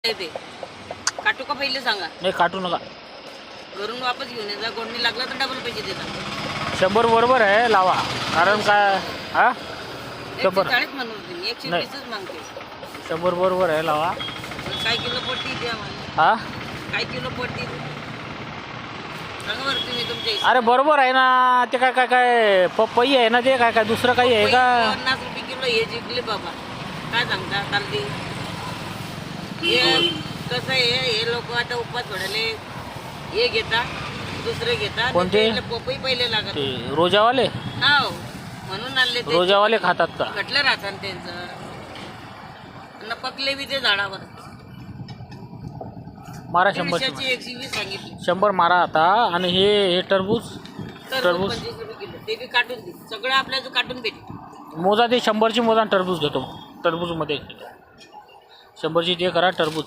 ते काटू का पहिले सांगा. नाही काटू नका. घरून वापस घेऊन ये जा. गोडणी लागला तर डबल पैसे देता. 100 बरोबर आहे लावा. कारण काय हा 100 140 म्हणून तुम्ही 120च मागते. 100 बरोबर आहे लावा. काय किलो पट्टी द्या मला. हा काय किलो पट्टी सांगा बरं तुम्ही तुमच्या अरे बरोबर आहे ना. ते काय काय काय पपई आहे ना. ते काय काय दुसरं काही आहे का. 50 रुपये किलो हे जिंकले बाबा. काय सांगता चालते हे कसं आहे. हे लोक आता उपवास सोडायले हे घेता दुसरे घेता. कोणते? पपई पहिले लागत ते रोजावाले हो म्हणून आणले ते. रोजावाले खातात का. घटलं राहतात त्यांचं आणि पकले बी ते झाडावर. मारा 100 120 सांगितली. 100 मारा आता. आणि हे टरबूज टरबूज 25 रुपये किलो ते बी काटून दे. सगळं आपल्याला काटून भेटेल. मोजा ते 100ची मोजा टरबूज घेतो. टरबूजमध्ये 100ची ते करा टरबूज.